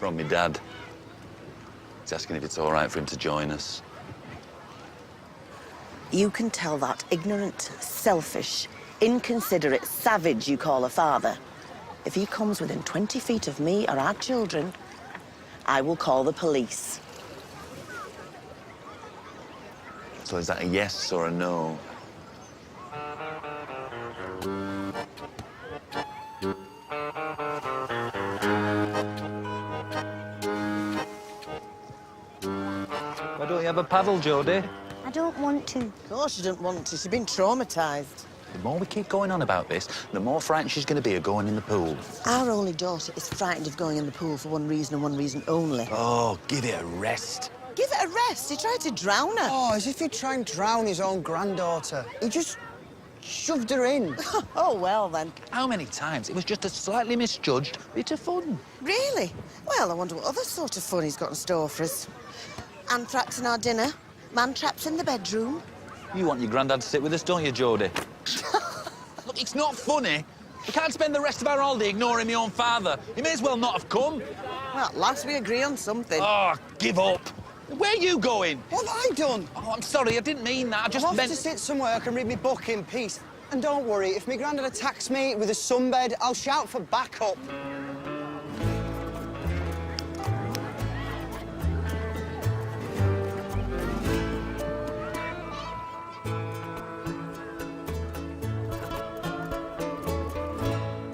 From my dad. He's asking if it's all right for him to join us. You can tell that ignorant, selfish, inconsiderate savage you call a father. If he comes within 20 feet of me or our children, I will call the police. So is that a yes or a no? Why don't you have a paddle, Jodie? I don't want to. Of course she doesn't want to. She's been traumatised. The more we keep going on about this, the more frightened she's going to be of going in the pool. Our only daughter is frightened of going in the pool for one reason and one reason only. Oh, give it a rest. Give it a rest. He tried to drown her. Oh, as if he'd try and drown his own granddaughter. He just shoved her in. Oh, well, then. How many times? It was just a slightly misjudged bit of fun. Really? Well, I wonder what other sort of fun he's got in store for us. Anthrax in our dinner, man traps in the bedroom. You want your granddad to sit with us, don't you, Jodie? Look, it's not funny. We can't spend the rest of our holiday ignoring my own father. He may as well not have come. Well, at last we agree on something. Oh, give up. Where are you going? What have I done? Oh, I'm sorry, I didn't mean that. I just I'll have meant... to sit somewhere I can read my book in peace. And don't worry, if my granddad attacks me with a sunbed, I'll shout for backup.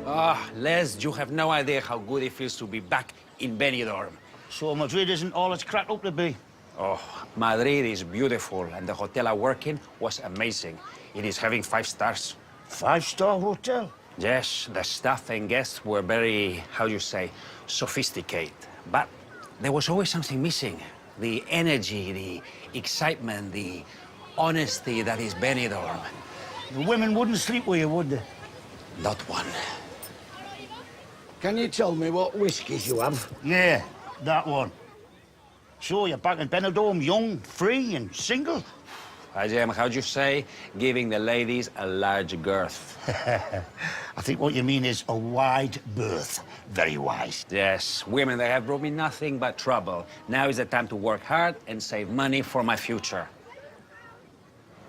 Ah, Les, you have no idea how good it feels to be back in Benidorm. So Madrid isn't all it's cracked up to be. Oh, Madrid is beautiful, and the hotel I work in was amazing. It is having 5 stars. 5-star hotel? Yes, the staff and guests were very, how do you say, sophisticated. But there was always something missing. The energy, the excitement, the honesty that is Benidorm. The women wouldn't sleep with you, would they? Not one. Can you tell me what whiskies you have? Yeah, that one. So you're back in Benidorm, young, free and single? I am, how'd you say, giving the ladies a large girth. I think what you mean is a wide berth. Very wise. Yes, women, they have brought me nothing but trouble. Now is the time to work hard and save money for my future.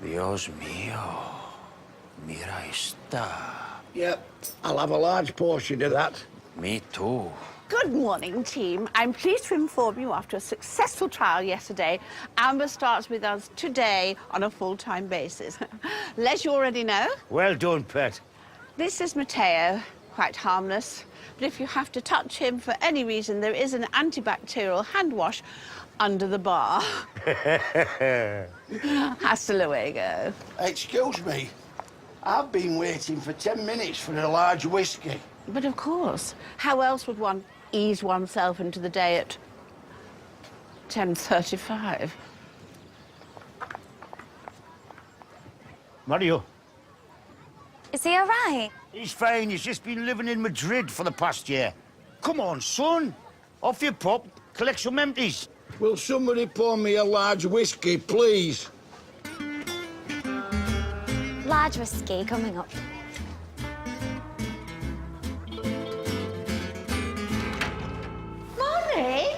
Dios mío, mira esta. Yep, I'll have a large portion of that. Me too. Good morning, team. I'm pleased to inform you after a successful trial yesterday, Amber starts with us today on a full-time basis. Les, you already know. Well done, Pet. This is Matteo, quite harmless. But if you have to touch him for any reason, there is an antibacterial hand wash under the bar. Hasta luego. Excuse me, I've been waiting for 10 minutes for a large whiskey. But of course, how else would one ease oneself into the day at 10:35? Mario. Is he all right? He's fine. He's just been living in Madrid for the past year. Come on, son. Off your pop. Collect some empties. Will somebody pour me a large whiskey, please? Large whiskey coming up. Morning.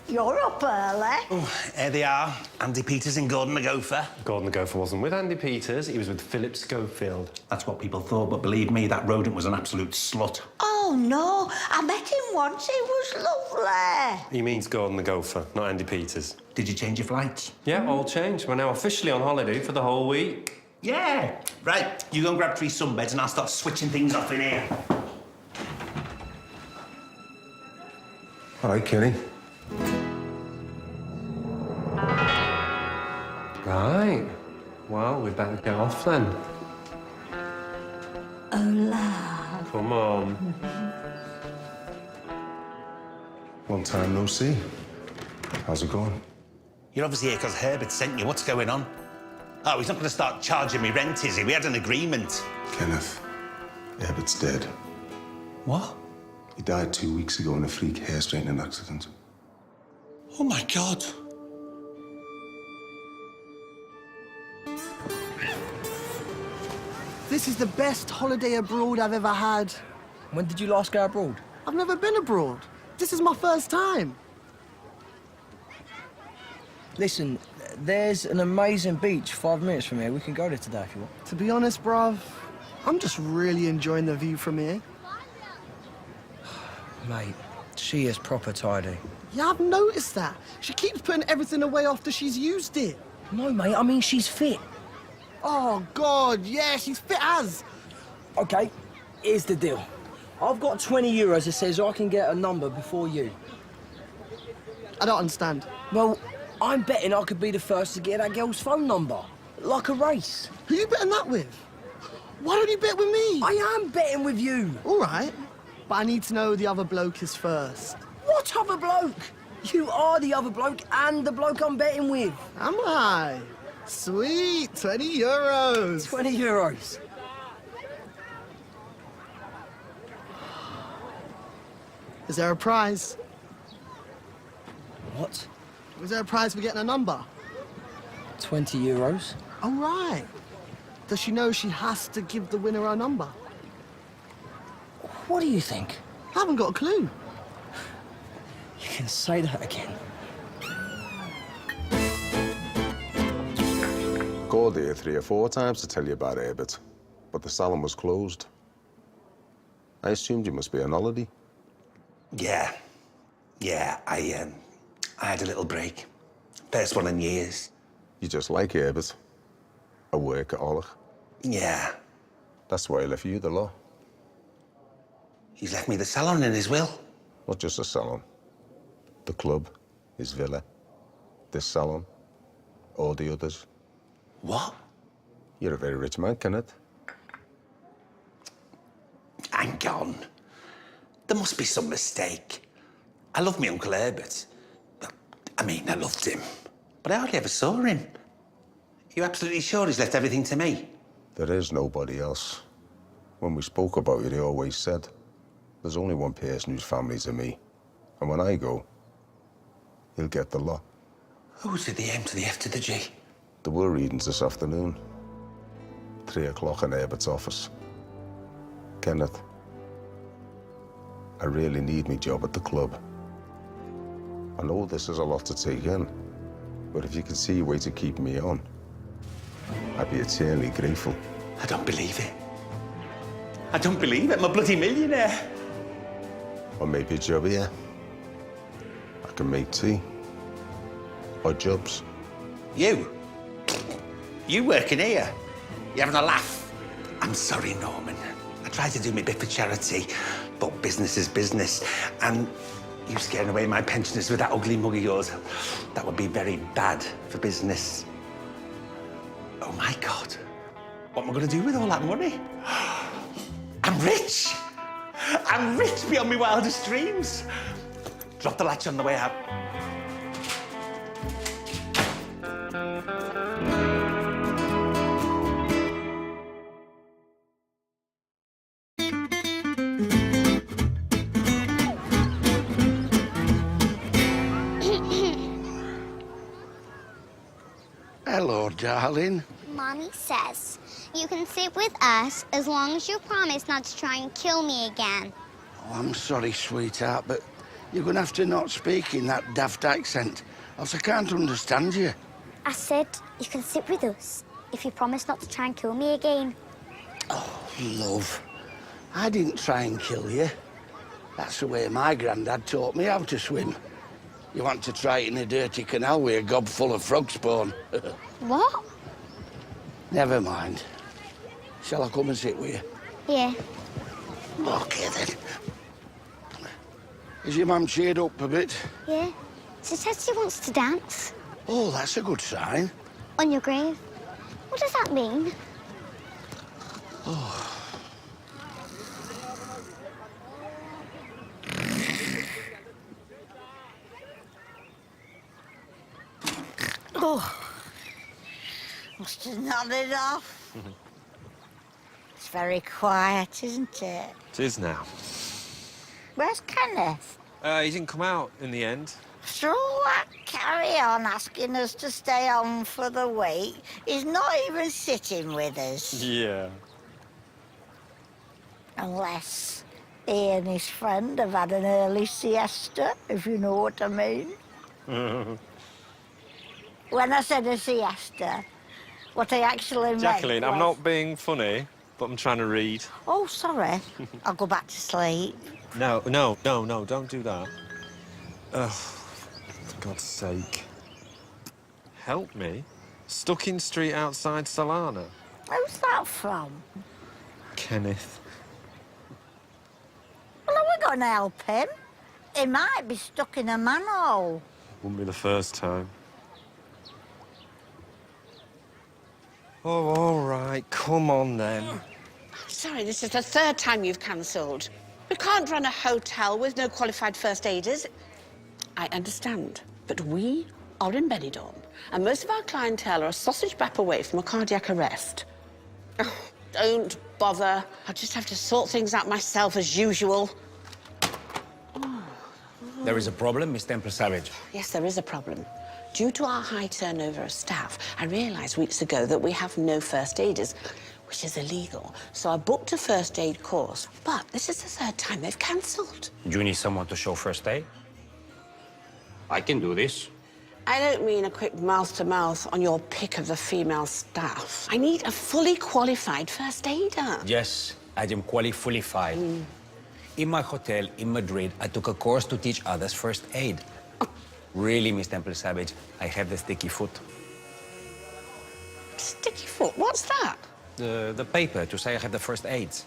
You're up early. Oh, here they are. Andy Peters and Gordon the Gopher. Gordon the Gopher wasn't with Andy Peters, he was with Philip Schofield. That's what people thought, but believe me, that rodent was an absolute slut. Oh, no. I met him once. He was lovely. He means Gordon the Gopher, not Andy Peters. Did you change your flights? Yeah, all changed. We're now officially on holiday for the whole week. Yeah. Right, you go and grab 3 sunbeds and I'll start switching things off in here. All right, Kenny. Right. Well, we better get off then. Hola. Come on. Long time no see. How's it going? You're obviously here because Herbert sent you. What's going on? Oh, he's not going to start charging me rent, is he? We had an agreement. Kenneth, Abbott's dead. What? He died 2 weeks ago in a freak hair straightening accident. Oh, my God. This is the best holiday abroad I've ever had. When did you last go abroad? I've never been abroad. This is my first time. Listen, there's an amazing beach 5 minutes from here. We can go there today if you want. To be honest, bruv, I'm just really enjoying the view from here. Mate, she is proper tidy. Yeah, I've noticed that. She keeps putting everything away after she's used it. No, mate, I mean she's fit. Oh, God, yeah, she's fit as. Okay, here's the deal. I've got 20 euros that says I can get a number before you. I don't understand. Well, I'm betting I could be the first to get that girl's phone number. Like a race. Who you betting that with? Why don't you bet with me? I am betting with you. All right, but I need to know who the other bloke is first. What other bloke? You are the other bloke and the bloke I'm betting with. Am I? Sweet, 20 euros. 20 euros. Is there a prize? What? Is there a prize for getting a number? 20 euros. All right. Does she know she has to give the winner her number? What do you think? I haven't got a clue. You can say that again. Called here 3 or 4 times to tell you about Herbert, but the salon was closed. I assumed you must be on holiday. Yeah. I had a little break. First one in years. You just like Herbert. A workaholic. Yeah. That's why he left you the law. He's left me the salon in his will. Not just a salon. The club, his villa, this salon, all the others. What? You're a very rich man, Kenneth. Hang on. There must be some mistake. I love my Uncle Herbert. I mean, I loved him, but I hardly ever saw him. Are you absolutely sure he's left everything to me? There is nobody else. When we spoke about you, they always said, there's only one person whose family's to me. And when I go, he'll get the lot. Who's at the M to the F to the G? There were readings this afternoon. 3 o'clock in Herbert's office. Kenneth, I really need my job at the club. I know this is a lot to take in, but if you can see a way to keep me on, I'd be eternally grateful. I don't believe it. I don't believe it. I'm a bloody millionaire. Or maybe a job here. I can make tea. Or jobs. You? You working here? You having a laugh? I'm sorry, Norman. I tried to do my bit for charity, but business is business. And you scaring away my pensioners with that ugly mug of yours, that would be very bad for business. Oh, my God. What am I going to do with all that money? I'm rich. I'm rich beyond my wildest dreams. Drop the latch on the way out. Hello, darling. Mommy says you can sit with us as long as you promise not to try and kill me again. Oh, I'm sorry, sweetheart, but you're going to have to not speak in that daft accent, else I can't understand you. I said you can sit with us if you promise not to try and kill me again. Oh, love. I didn't try and kill you. That's the way my granddad taught me how to swim. You want to try it in a dirty canal with a gob full of frog spawn. What? Never mind. Shall I come and sit with you? Yeah. OK, then. Is your mum cheered up a bit? Yeah. She says she wants to dance. Oh, that's a good sign. On your grave. What does that mean? Oh. Oh, must have nodded off. It's very quiet, isn't it? It is now. Where's Kenneth? He didn't come out in the end. After all that carry on asking us to stay on for the week, he's not even sitting with us. Yeah. Unless He and his friend have had an early siesta, if you know what I mean. When I said a siesta, what I actually meant Jacqueline, I'm was- not being funny, but I'm trying to read. Oh, sorry. I'll go back to sleep. No, don't do that. Ugh, for God's sake. Help me? Stuck in street outside Solana. Who's that from? Kenneth. Well, are we going to help him? He might be stuck in a manhole. Wouldn't be the first time. Oh, all right. Come on, then. Sorry, this is the third time you've cancelled. We can't run a hotel with no qualified first aiders. I understand, but we are in Benidorm, and most of our clientele are a sausage wrap away from a cardiac arrest. Oh, don't bother. I'll just have to sort things out myself as usual. There is a problem, Miss Temple Savage. Yes, there is a problem. Due to our high turnover of staff, I realised weeks ago that we have no first aiders, which is illegal. So I booked a first aid course, but this is the third time they've cancelled. Do you need someone to show first aid? I can do this. I don't mean a quick mouth-to-mouth on your pick of the female staff. I need a fully qualified first aider. Yes, I am qualified. In my hotel in Madrid, I took a course to teach others first aid. Really, Miss Temple Savage, I have the sticky foot. Sticky foot? What's that? The paper to say I have the first aids.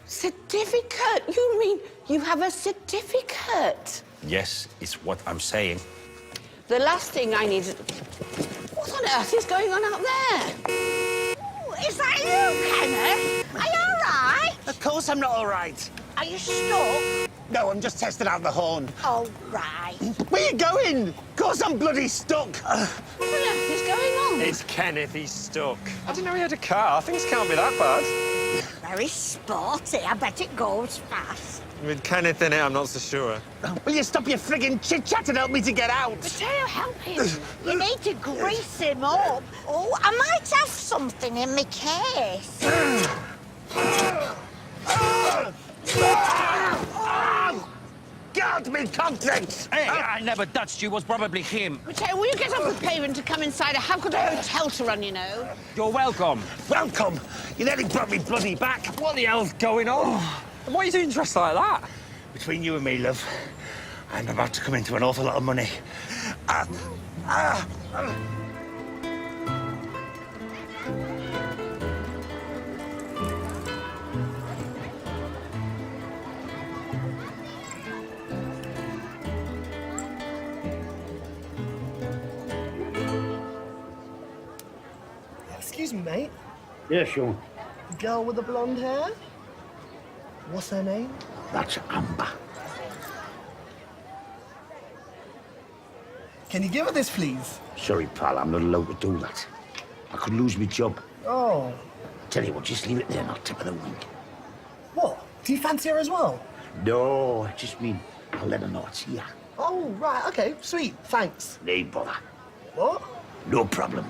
Certificate? You mean you have a certificate? Yes, it's what I'm saying. The last thing I need is... What on earth is going on out there? Is that you, Kenneth? Are you all right? Of course I'm not all right. Are you stuck? No, I'm just testing out the horn. All right. Where you going? Of course I'm bloody stuck. What on earth is going on? It's Kenneth, he's stuck. I didn't know he had a car. Things can't be that bad. Very sporty. I bet it goes fast. With Kenneth in it, I'm not so sure. Will you stop your frigging chit-chat and help me to get out? Mateo, help him. You need to grease him up. Oh, I might have something in my case. God, me contracts! Hey, I never touched you. It was probably him. Mateo, will you get off the pavement to come inside? I have got a hotel to run, you know. You're welcome. Welcome. You nearly brought me bloody back. What the hell's going on? Why are you doing dressed like that? Between you and me, love, I'm about to come into an awful lot of money. Excuse me, mate. Yeah, sure. The girl with the blonde hair? What's her name? That's Amber. Can you give her this, please? Sorry, pal, I'm not allowed to do that. I could lose my job. Oh. Tell you what, just leave it there and I'll tip her the wink. What? Do you fancy her as well? No, I just mean I'll let her know it's here. Oh, right, okay, sweet, thanks. No bother. What? No problem.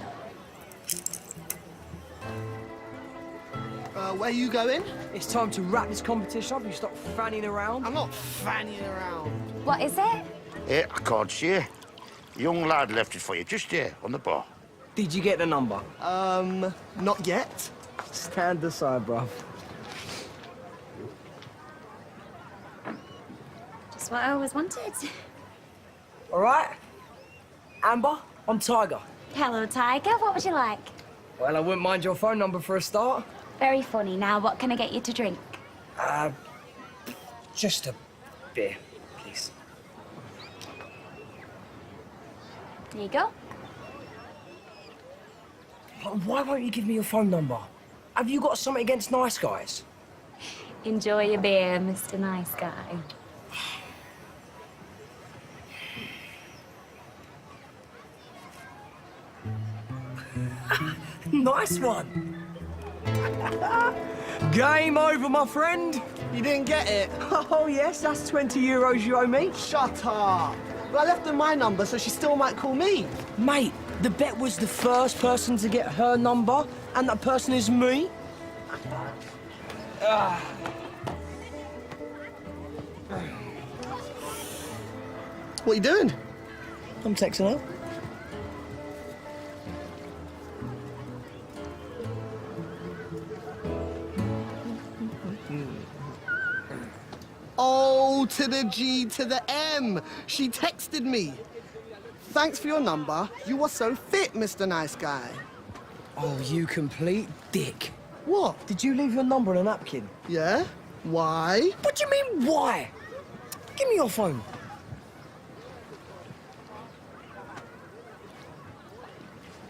Where are you going? It's time to wrap this competition up. You stop fanning around. I'm not fanning around. What is it? Hey, I can't see. Young lad left it for you, just there, on the bar. Did you get the number? Not yet. Stand aside, bruv. Just what I always wanted. All right. Amber, I'm Tiger. Hello, Tiger. What would you like? Well, I wouldn't mind your phone number for a start. Very funny. Now, what can I get you to drink? Just a beer, please. There you go. Why won't you give me your phone number? Have you got something against nice guys? Enjoy your beer, Mr. Nice Guy. Nice one. Game over, my friend. You didn't get it? Oh, yes, that's 20 euros you owe me. Shut up. Well, I left her my number, so she still might call me. Mate, the bet was the first person to get her number, and that person is me. What are you doing? I'm texting her. O to the G to the M. She texted me. Thanks for your number. You are so fit, Mr. Nice Guy. Oh, you complete dick. What? Did you leave your number on a napkin? Yeah? Why? What do you mean, why? Give me your phone.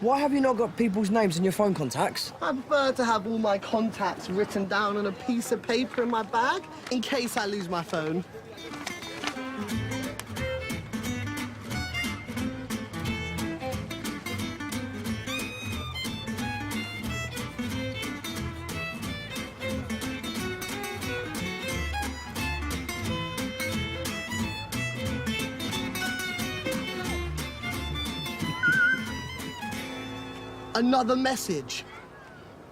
Why have you not got people's names in your phone contacts? I prefer to have all my contacts written down on a piece of paper in my bag in case I lose my phone. Another message.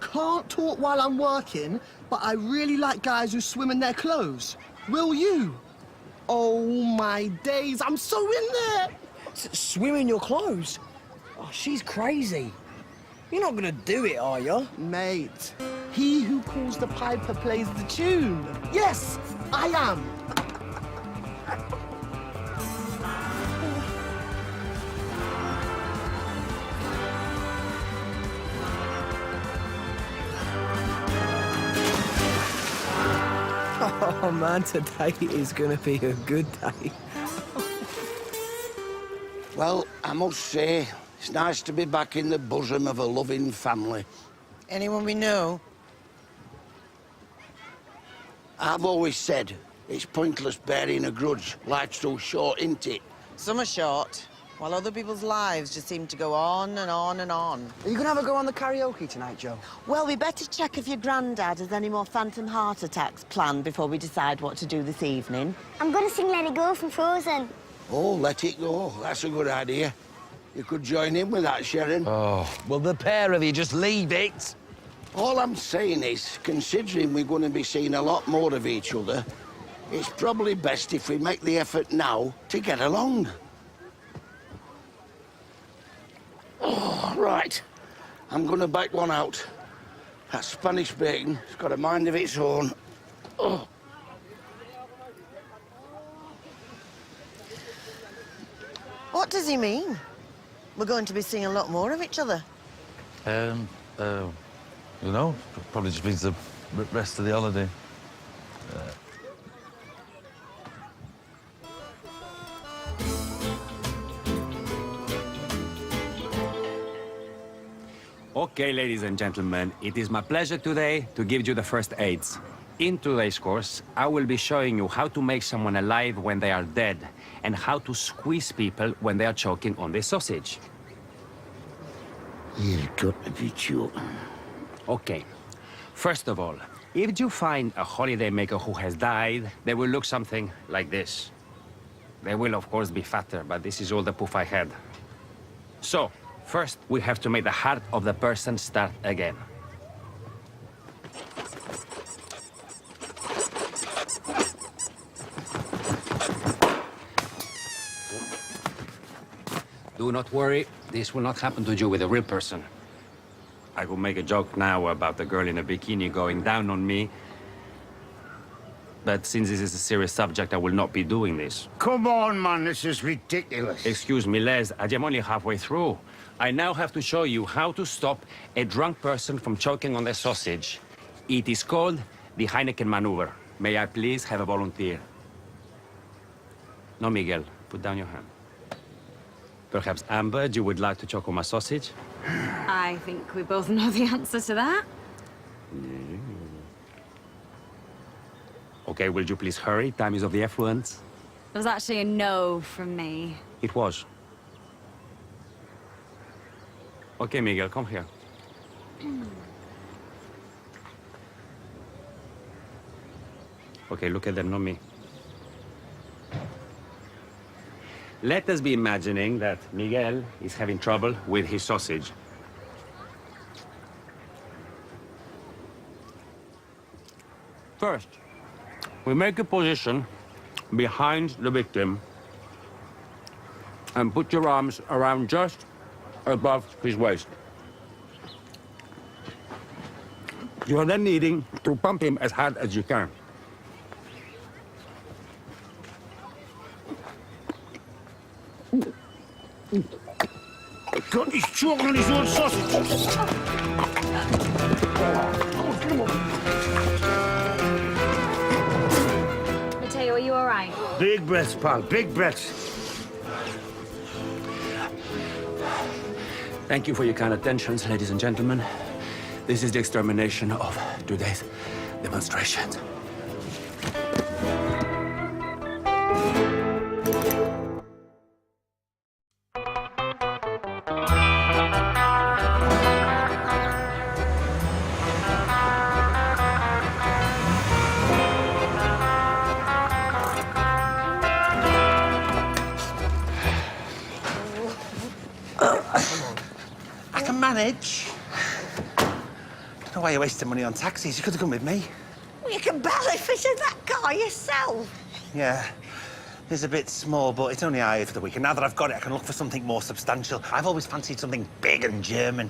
Can't talk while I'm working, but I really like guys who swim in their clothes. Will you? Oh my days, I'm so in there! Swim in your clothes? Oh, she's crazy. You're not gonna do it, are you? Mate, he who calls the piper plays the tune. Yes, I am. Oh man, today is gonna be a good day. Well, I must say, it's nice to be back in the bosom of a loving family. Anyone we know? I've always said it's pointless bearing a grudge. Life's too short, isn't it? Some are short, while other people's lives just seem to go on and on and on. Are you gonna have a go on the karaoke tonight, Joe? Well, we better check if your granddad has any more phantom heart attacks planned before we decide what to do this evening. I'm going to sing Let It Go from Frozen. Oh, let it go. That's a good idea. You could join in with that, Sharon. Oh, will the pair of you just leave it? All I'm saying is, considering we're going to be seeing a lot more of each other, it's probably best if we make the effort now to get along. Oh, right. I'm going to bake one out. That Spanish bacon has got a mind of its own. Oh. What does he mean? We're going to be seeing a lot more of each other. You know, probably just means the rest of the holiday. Okay, ladies and gentlemen, it is my pleasure today to give you the first aids. In today's course, I will be showing you how to make someone alive when they are dead and how to squeeze people when they are choking on their sausage. You've got to be joking. Okay. First of all, if you find a holiday maker who has died, they will look something like this. They will, of course, be fatter, but this is all the poof I had. So, first, we have to make the heart of the person start again. Do not worry, this will not happen to you with a real person. I will make a joke now about the girl in a bikini going down on me. But since this is a serious subject, I will not be doing this. Come on, man, this is ridiculous. Excuse me, Les, I am only halfway through. I now have to show you how to stop a drunk person from choking on their sausage. It is called the Heineken maneuver. May I please have a volunteer? No, Miguel, put down your hand. Perhaps, Amber, you would like to choke on my sausage? I think we both know the answer to that. Okay, will you please hurry? Time is of the effluence. It was actually a no from me. It was. Okay, Miguel, come here. Okay, look at them, not me. Let us be imagining that Miguel is having trouble with his sausage. First, we make a position behind the victim and put your arms around just above his waist. You are then needing to pump him as hard as you can. God, he's choking on his own sausage. Mateo, are you all right? Big breaths, pal, big breaths. Thank you for your kind attentions, ladies and gentlemen. This is the extermination of today's demonstration. I can manage. Don't know why you're wasting money on taxis. You could have come with me. Well, you can barely fit in that car yourself. Yeah. It's a bit small, but it's only hired for the weekend. Now that I've got it, I can look for something more substantial. I've always fancied something big and German.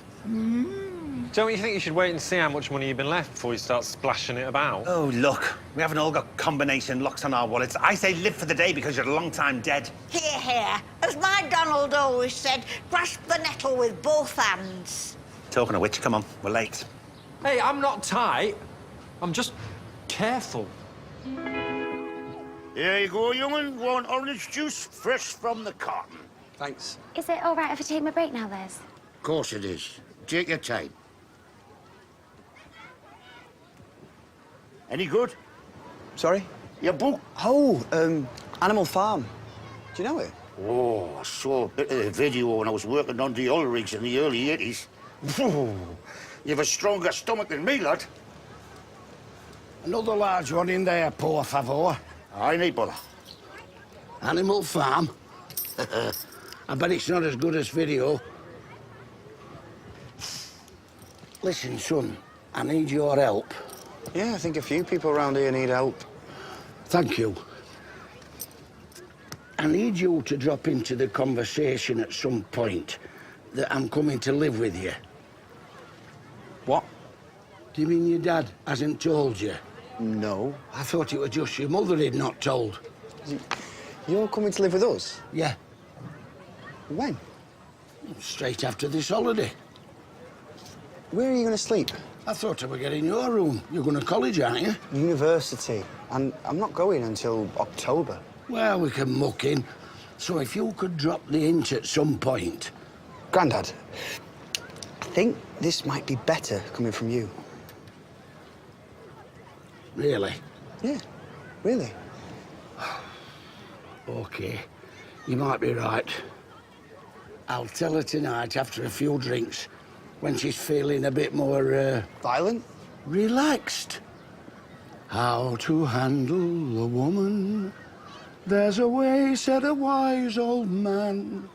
Don't you think you should wait and see how much money you've been left before you start splashing it about? Oh, look. We haven't all got combination locks on our wallets. I say live for the day because you're a long time dead. Here, here. As my Donald always said, grasp the nettle with both hands. Talking of which, come on, we're late. Hey, I'm not tight. I'm just careful. Here you go, young'un. Want orange juice fresh from the carton. Thanks. Is it all right if I take my break now, Liz? Of course it is. Take your time. Any good? Sorry? Your book? Oh, Animal Farm. Do you know it? Oh, I saw a bit of the video when I was working on the oil rigs in the early 80s. You've a stronger stomach than me, lad. Another large one in there, por favor. I need bother. Animal Farm. I bet it's not as good as video. Listen, son, I need your help. Yeah, I think a few people around here need help. Thank you. I need you to drop into the conversation at some point that I'm coming to live with you. What? Do you mean your dad hasn't told you? No. I thought it was just your mother he'd not told. You're coming to live with us? Yeah. When? Straight after this holiday. Where are you going to sleep? I thought I would get in your room. You're going to college, aren't you? University. And I'm not going until October. Well, we can muck in. So if you could drop the hint at some point. Grandad, I think this might be better coming from you. Really? Yeah, really. OK. You might be right. I'll tell her tonight after a few drinks, when she's feeling a bit more, Violent? Relaxed. How to handle a woman. There's a way, said a wise old man.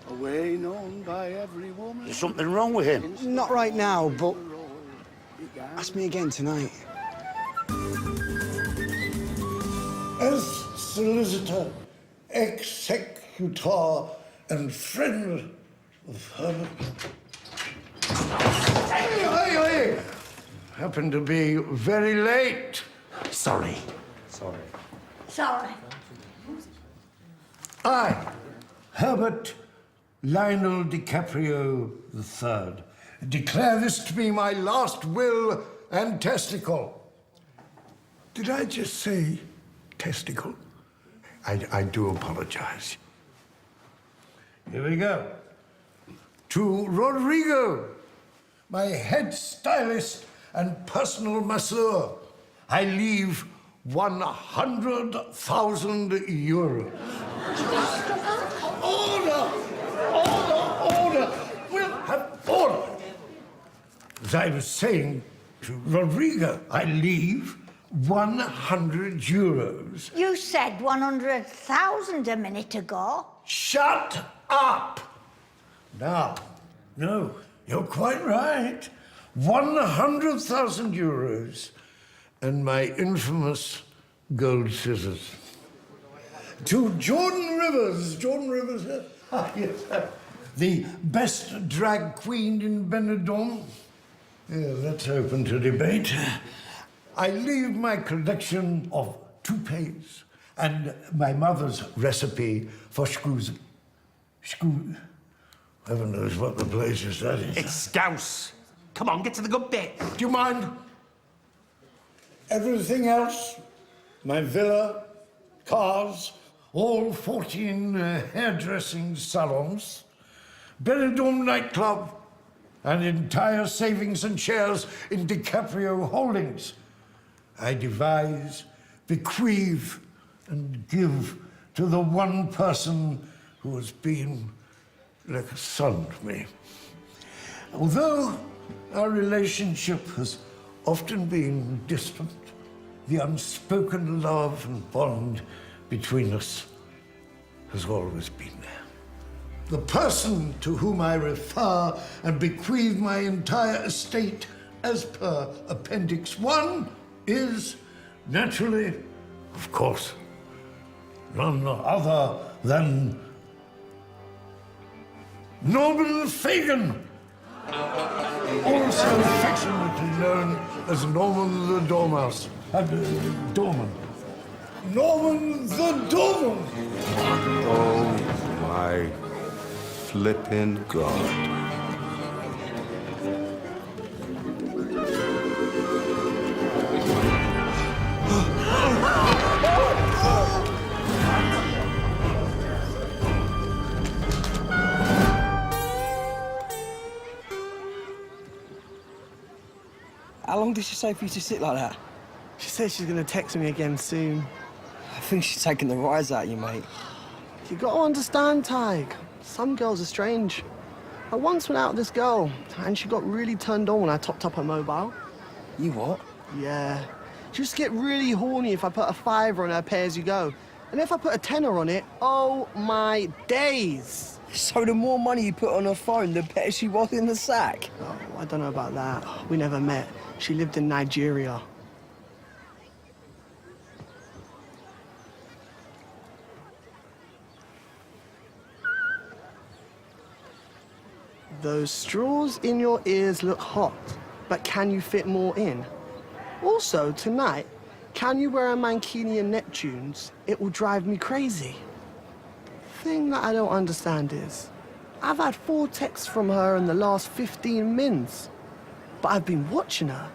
A way known by every woman. There's something wrong with him. Not right now, but ask me again tonight. As solicitor, executor, and friend of Herbert. Hey! Happened to be very late. Sorry. Sorry. I, Herbert Lionel DiCaprio III, declare this to be my last will and testicle. Did I just say testicle? I do apologize. Here we go. To Rodrigo, my head stylist and personal masseur, I leave 100,000 euros. Order! We'll have order. As I was saying to Rodrigo, I leave 100 euros. You said 100,000 a minute ago. Shut up! Now, no, you're quite right. 100,000 euros. and my infamous gold scissors. To Jordan Rivers, yes, the best drag queen in Benidorm. Yeah, that's open to debate. I leave my collection of toupees and my mother's recipe for scoozing. Heaven knows what the place is, that is. It's Scouse. Come on, get to the good bit. Do you mind? Everything else, my villa, cars, all 14 hairdressing salons, Benidorm nightclub, and entire savings and shares in DiCaprio Holdings. I devise, bequeath, and give to the one person who has been like a son to me. Although our relationship has often been distant, the unspoken love and bond between us has always been there. The person to whom I refer and bequeath my entire estate as per Appendix 1 is, naturally, of course, none other than Norman Fagin, also affectionately known as Norman the Dormouse. Dorman. Norman the Dorman! Oh, my flippin' God. How long did she say for you to sit like that? She said she's gonna text me again soon. I think she's taking the rise out of you, mate. You gotta understand, Tig. Some girls are strange. I once went out with this girl, and she got really turned on when I topped up her mobile. You what? Yeah. She used to get really horny if I put a $5 on her pay-as-you-go. And if I put a $10 on it, oh my days! So the more money you put on her phone, the better she was in the sack? Oh, I don't know about that. We never met. She lived in Nigeria. Those straws in your ears look hot, but can you fit more in? Also, tonight, can you wear a mankini and Neptunes? It will drive me crazy. Thing that I don't understand is, I've had 4 texts from her in the last 15 minutes, but I've been watching her,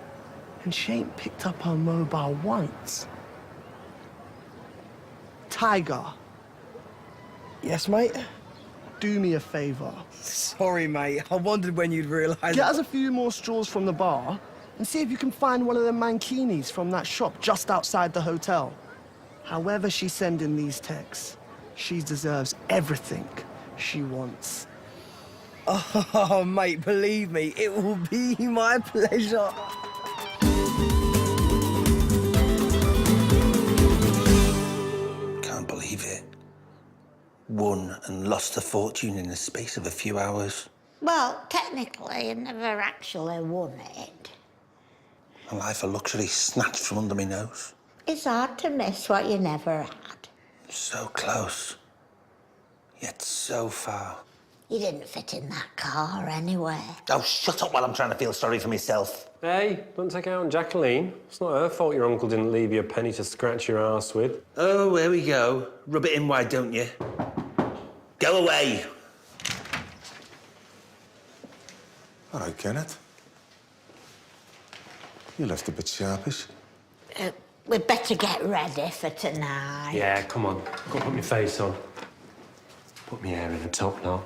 and she ain't picked up her mobile once. Tiger. Yes, mate? Do me a favor. Sorry, mate. I wondered when you'd realise. Get us a few more straws from the bar and see if you can find one of the mankinis from that shop just outside the hotel. However she's sending these texts, she deserves everything she wants. Oh, mate, believe me, it will be my pleasure. Can't believe it. Won and lost a fortune in the space of a few hours. Well, technically, I never actually won it. A life of luxury snatched from under my nose. It's hard to miss what you never had. So close, yet so far. You didn't fit in that car anyway. Oh, shut up while I'm trying to feel sorry for myself. Hey, don't take out on Jacqueline. It's not her fault your uncle didn't leave you a penny to scratch your arse with. Oh, here we go. Rub it in, why don't you? Go away. All right, Kenneth. You left a bit sharpish. We'd better get ready for tonight. Yeah, come on. Go put my face on. Put my hair in a top knot.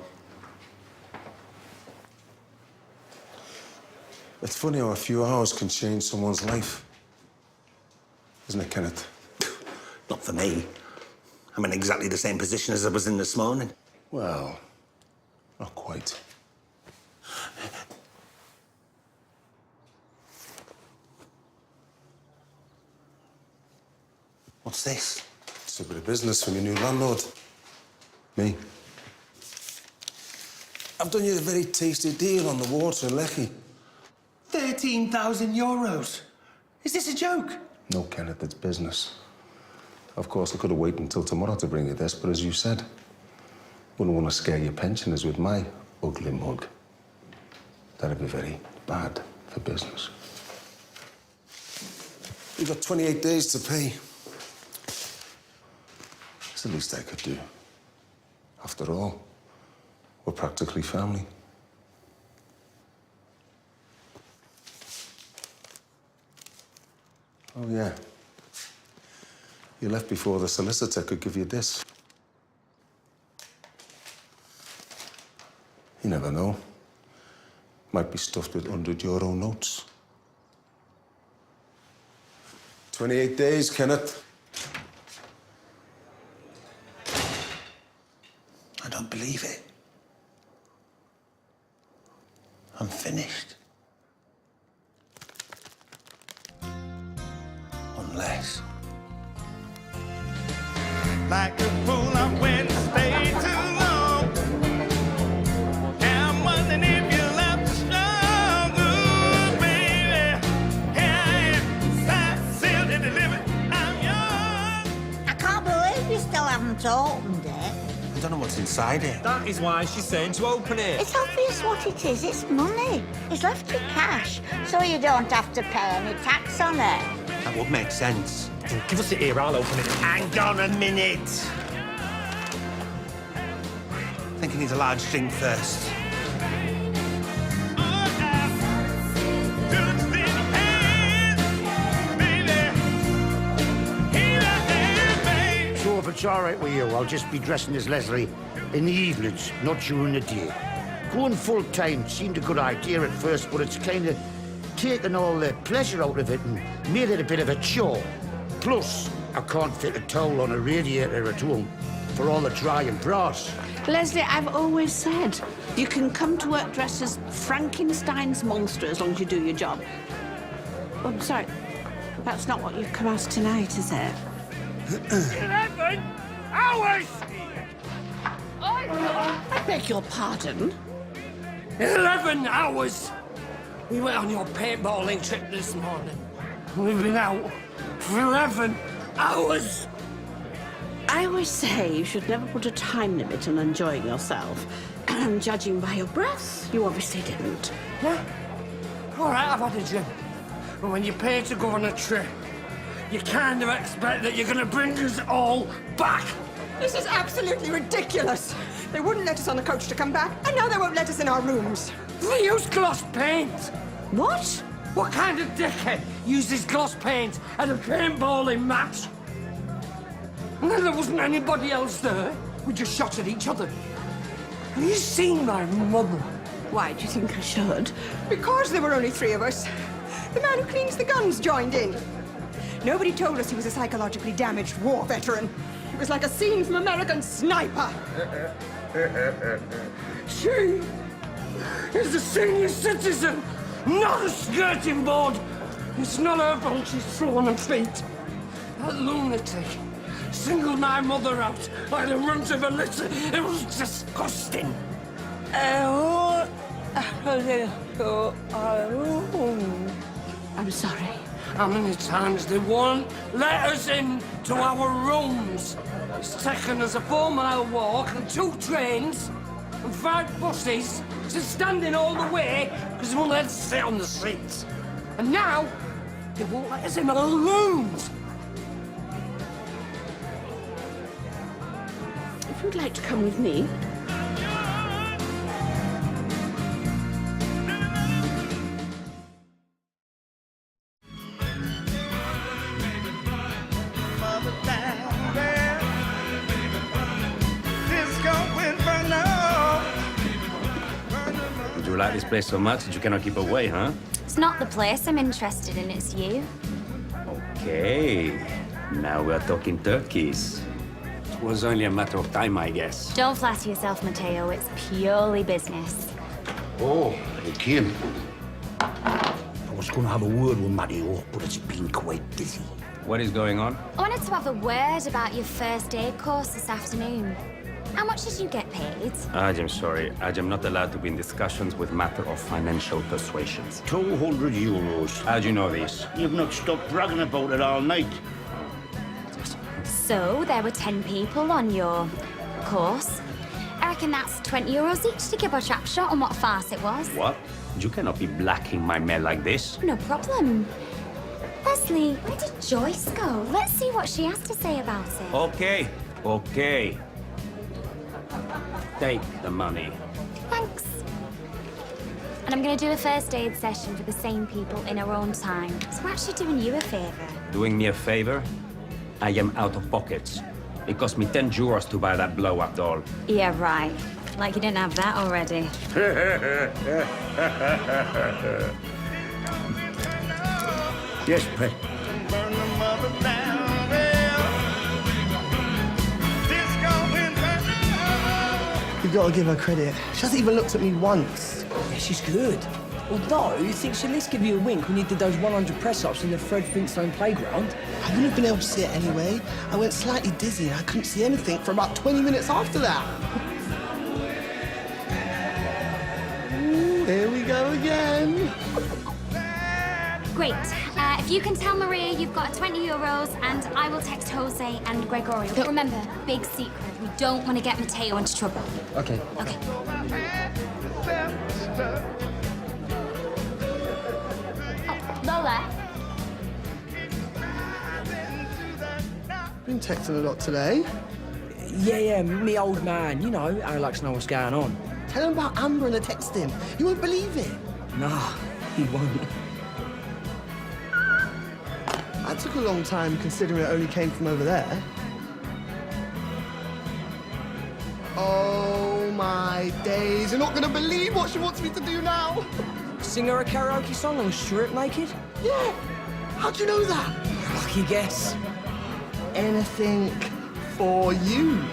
It's funny how a few hours can change someone's life. Isn't it, Kenneth? Not for me. I'm in exactly the same position as I was in this morning. Well, not quite. What's this? It's a bit of business from your new landlord. Me. I've done you a very tasty deal on the water in Lecky. 13,000 euros. Is this a joke? No, Kenneth, it's business. Of course, I could have waited until tomorrow to bring you this, but as you said, wouldn't want to scare your pensioners with my ugly mug. That'd be very bad for business. You've got 28 days to pay. It's the least I could do. After all, we're practically family. Oh, yeah. You left before the solicitor could give you this. You never know. Might be stuffed with €100 notes. 28 days, Kenneth. I don't believe it. I'm finished. Unless... Like a fool, I went to stay too long. I'm wondering if you love the strong, ooh, baby. Here I am, signed, sealed, and delivered. I'm yours. I can't believe you still haven't opened it. I don't know what's inside it. That is why she's saying to open it. It's obvious what it is. It's money. He's left you cash, so you don't have to pay any tax on it. That would make sense. Give us it here, I'll open it. Hang on a minute. I think he needs a large drink first. So if it's all right with you, I'll just be dressing as Leslie in the evenings, not during the day. Going full time seemed a good idea at first, but it's kind of taken all the pleasure out of it and made it a bit of a chore. Plus, I can't fit a towel on a radiator at home for all the drying brass. Leslie, I've always said you can come to work dressed as Frankenstein's monster as long as you do your job. Oh, I'm sorry. That's not what you've come as tonight, is it? 11 hours! I beg your pardon? 11 hours! We went on your paintballing trip this morning. We've been out for 11 hours! I always say you should never put a time limit on enjoying yourself. And judging by your breath, you obviously didn't. Yeah? All right, I've had a drink. But when you pay to go on a trip, you kind of expect that you're going to bring us all back. This is absolutely ridiculous. They wouldn't let us on the coach to come back, and now they won't let us in our rooms. They use gloss paint. What? What kind of dickhead uses gloss paint at a paintballing match? And then there wasn't anybody else there. We just shot at each other. Have you seen my mother? Why do you think I should? Because there were only 3 of us. The man who cleans the guns joined in. Nobody told us he was a psychologically damaged war veteran. It was like a scene from American Sniper. She is a senior citizen, not a skirting board. It's not her fault she's slow on her feet. That lunatic singled my mother out by the runt of her litter. It was disgusting. I'm sorry. How many times they won't let us in to our rooms? It's taken us a 4-mile walk and 2 trains and 5 buses to standing all the way because they won't let us sit on the seats. And now, they won't let us in our rooms. If you'd like to come with me. You like this place so much that you cannot keep away, huh? It's not the place I'm interested in, it's you. Okay. Now we're talking turkeys. It was only a matter of time, I guess. Don't flatter yourself, Matteo. It's purely business. Oh, hey, Kim. I was going to have a word with Matteo, but it's been quite busy. What is going on? I wanted to have a word about your first aid course this afternoon. How much did you get paid? I'm sorry. I'm not allowed to be in discussions with matter of financial persuasions. 200 euros. How do you know this? You've not stopped bragging about it all night. So, there were 10 people on your course. I reckon that's 20 euros each to give a trap shot on what farce it was. What? You cannot be blacking my mail like this. No problem. Leslie, where did Joyce go? Let's see what she has to say about it. Okay. Take the money. Thanks. And I'm going to do a first aid session for the same people in our own time. So we're actually doing you a favour. Doing me a favor? I am out of pockets. It cost me 10 euros to buy that blow-up doll. Yeah, right. Like you didn't have that already. Yes, Pet. You gotta give her credit. She hasn't even looked at me once. Yeah, she's good. Although, you think she'll at least give you a wink when you did those 100 press-ups in the Fred Flintstone playground. I wouldn't have been able to see it anyway. I went slightly dizzy and I couldn't see anything for about 20 minutes after that. Ooh, here we go again. Great. If you can tell Maria you've got 20 euros, and I will text Jose and Gregorio. But remember, big secret. We don't want to get Mateo into trouble. Okay. Okay. Oh, Lola. Been texting a lot today. Yeah, me old man. You know, I like to know what's going on. Tell him about Amber and the texting. You won't believe it. Nah, he won't. That took a long time considering it only came from over there. Oh my days, you're not gonna believe what she wants me to do now. Sing her a karaoke song and strip naked? Yeah, how'd you know that? Lucky guess. Anything for you.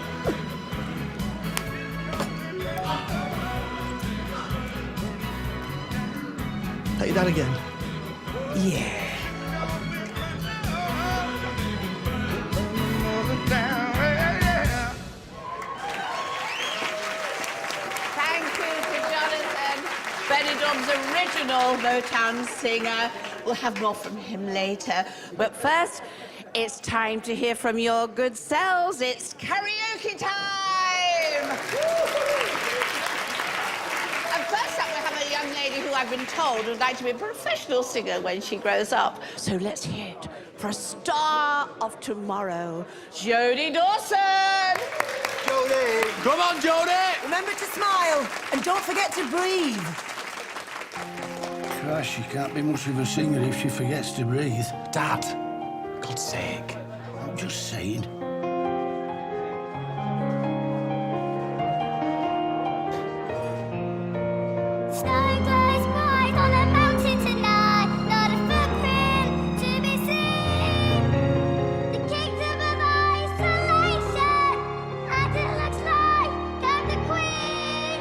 Take that again. Yeah. Thank you to Jonathan, Benidorm's original Motown singer. We'll have more from him later. But first, it's time to hear from your good selves. It's karaoke time! And first up, we have a young lady who I've been told would like to be a professional singer when she grows up. So let's hear it for a star of tomorrow, Jodie Dawson! Jodie! Come on, Jodie! Remember to smile, and don't forget to breathe. Christ, she can't be much of a singer if she forgets to breathe. Dad, God's sake. I'm just saying. Sky glows bright on a mountain tonight, not a footprint to be seen. The kingdom of isolation, and it looks like I'm the queen.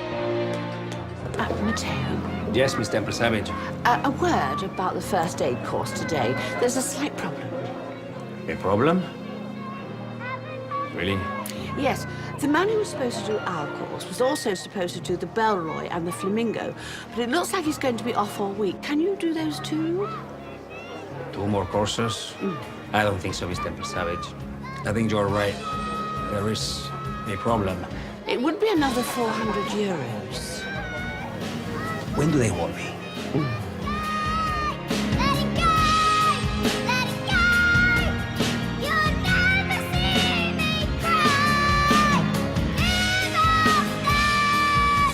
Mateo, Yes, Miss Temple Savage. a word about the first aid course today. There's a slight problem. A problem? Really? Yes, the man who was supposed to do our course was also supposed to do the Belroy and the Flamingo, but it looks like he's going to be off all week. Can you do those too? 2 more courses? I don't think so, Miss Temple Savage. I think you're right. There is a problem. It would be another 400 euros. When do they want me? Let it go, let it go. You'll never see me cry.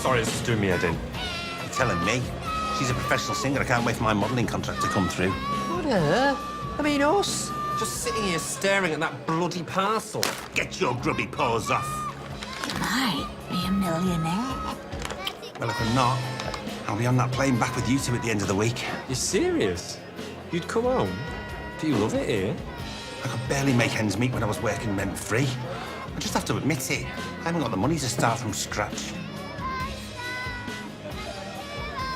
Sorry, this is doing me head in. You're telling me? She's a professional singer. I can't wait for my modelling contract to come through. What her? I mean us. Just sitting here staring at that bloody parcel. Get your grubby paws off. Might be a millionaire. Well, if I'm not, I'll be on that plane back with you two at the end of the week. You're serious? You'd come home? Do you love it here? I could barely make ends meet when I was working rent-free. I just have to admit it. I haven't got the money to start from scratch.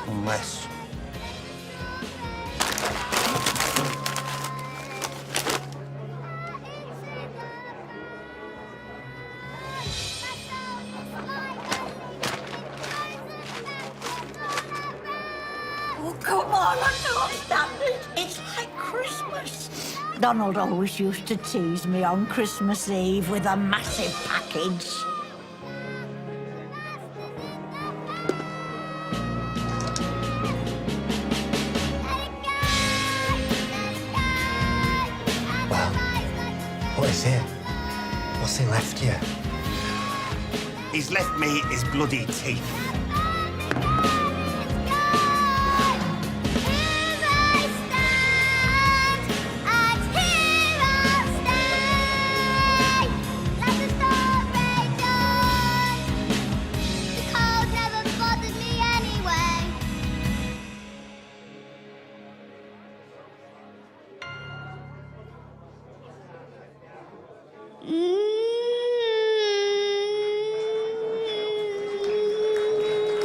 Unless... come on, I can't stand it. It's like Christmas. Donald always used to tease me on Christmas Eve with a massive package. Well, what is it? What's he left you? He's left me his bloody teeth.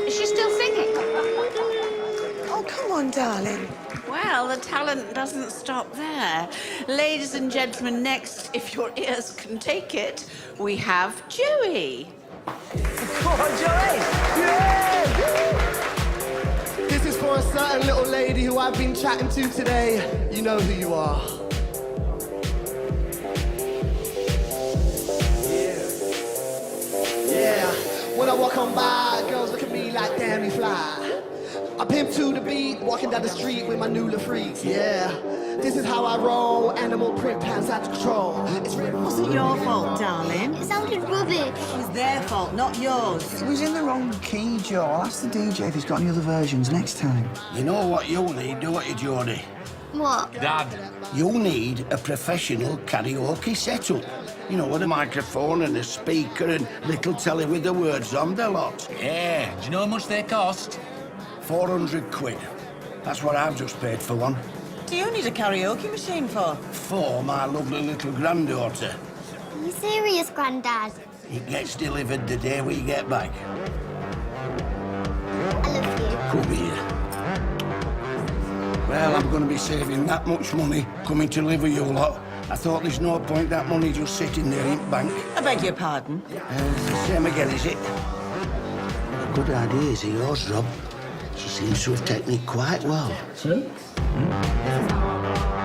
Is she still singing? Oh, come on, darling. Well, the talent doesn't stop there. Ladies and gentlemen, next, if your ears can take it, we have Joey. Come on, Joey! This is for a certain little lady who I've been chatting to today. You know who you are. Yeah. When I walk on by, girls look at me like damn you fly. I pimp to the beat, walking down the street with my new freaks. Yeah. This is how I roll, animal print pants out of control. It's It wasn't your fault, darling. It sounded rubbish. It was their fault, not yours. It was in the wrong key, Joe. I'll ask the DJ if he's got any other versions next time. You know what you'll need, don't you, Geordie? What? Dad. You'll need a professional karaoke setup. You know, with a microphone and a speaker and little telly with the words on the lot. Yeah. Do you know how much they cost? 400 quid. That's what I've just paid for one. Do you need a karaoke machine for? For my lovely little granddaughter. Are you serious, Grandad? It gets delivered the day we get back. I love you. Come here. Well, I'm going to be saving that much money coming to live with you lot. I thought there's no point that money just sitting there in bank. I beg your pardon? It's the same again, is it? A good idea is yours, Rob. She seems to have taken it quite well.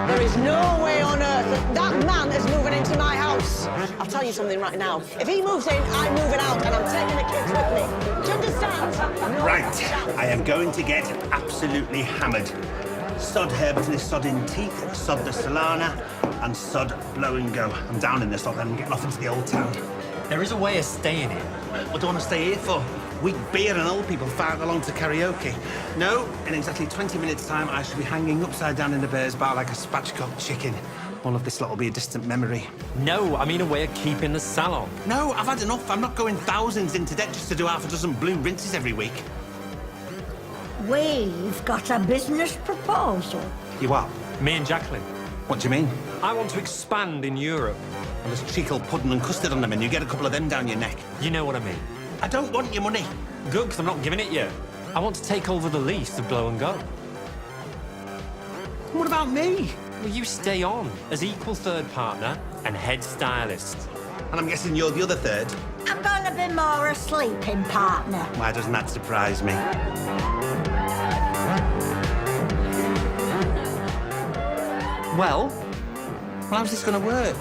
There is no way on earth that that man is moving into my house. I'll tell you something right now. If he moves in, I'm moving out, and I'm taking the kids with me. Do you understand? No Right. chance. I am going to get absolutely hammered. Sod herbs and sod in teeth, sod the Solana, and sod blow and go. I'm down in the sod and getting off into the old town. There is a way of staying here. What do I want to stay here for? Weak beer and old people fighting along to karaoke. No, in exactly 20 minutes' time, I shall be hanging upside down in the Bears Bar like a spatchcock chicken. All of this lot will be a distant memory. No, I mean a way of keeping the salon. No, I've had enough. I'm not going thousands into debt just to do half a dozen blue rinses every week. We've got a business proposal. You what? Me and Jacqueline. What do you mean? I want to expand in Europe. Well, there's treacle pudding and custard on the menu. Get a couple of them down your neck. You know what I mean. I don't want your money. Good, because I'm not giving it you. I want to take over the lease of Blow and Go. What about me? Well, you stay on as equal third partner and head stylist. And I'm guessing you're the other third. I'm going to be more a sleeping partner. Why doesn't that surprise me? Well, how's this going to work?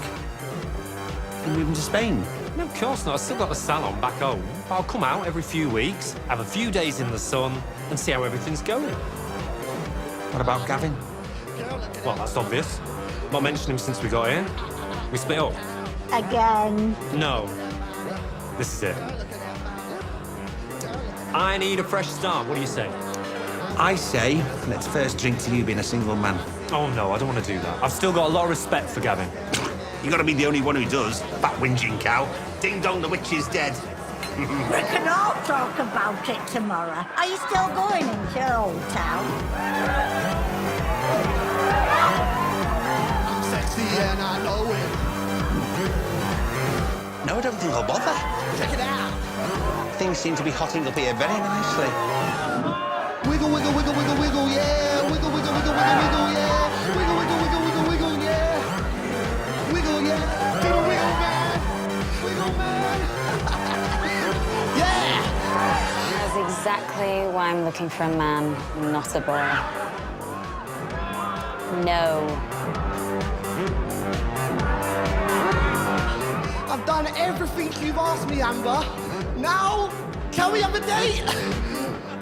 You're moving to Spain? No, of course not. I've still got the salon back home. I'll come out every few weeks, have a few days in the sun, and see how everything's going. What about Gavin? Well, that's obvious. Not mentioned him since we got here. We split up. Again. No. This is it. I need a fresh start. What do you say? I say, let's first drink to you being a single man. Oh, no, I don't want to do that. I've still got a lot of respect for Gavin. You gotta be the only one who does. Fat whinging cow. Ding dong, the witch is dead. We can all talk about it tomorrow. Are you still going into your old town? I'm sexy and I know it. No, I don't think I'll bother. Check it out. Things seem to be hotting up here very nicely. Wiggle, wiggle, wiggle, wiggle, wiggle, yeah. Wiggle, wiggle, wiggle, wiggle, wiggle, yeah. Wiggle, wiggle, wiggle, wiggle, wiggle, yeah. Wiggle, yeah. Do the wiggle, man. Wiggle, man. Yeah. That's exactly why I'm looking for a man, not a boy. No. I've done everything you've asked me, Amber. Now, can we have a date?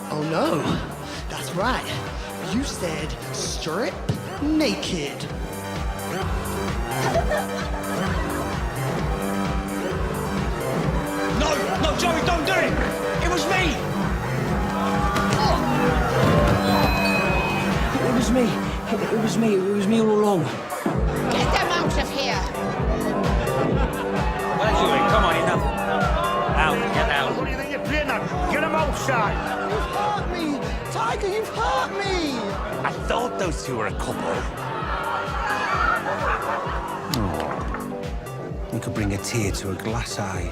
Oh no, that's right. You said strip naked. No, Joey, don't do it! It was me! It was me. It was me all along. Get them out of here. Well, Joey, come on, enough. Out, get out. What do you think you're playing at? Get him outside. You've hurt me! Tiger, you've hurt me! I thought those two were a couple. Oh, you could bring a tear to a glass eye.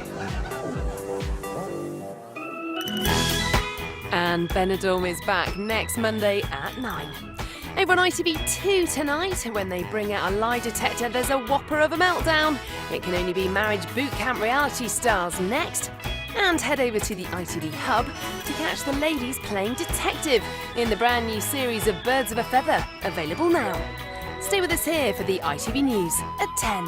And Benidorm is back next Monday at 9. Over on ITV2 tonight, when they bring out a lie detector, there's a whopper of a meltdown. It can only be marriage boot camp reality stars next. And head over to the ITV Hub to catch the ladies playing detective in the brand new series of Birds of a Feather, available now. Stay with us here for the ITV News at 10.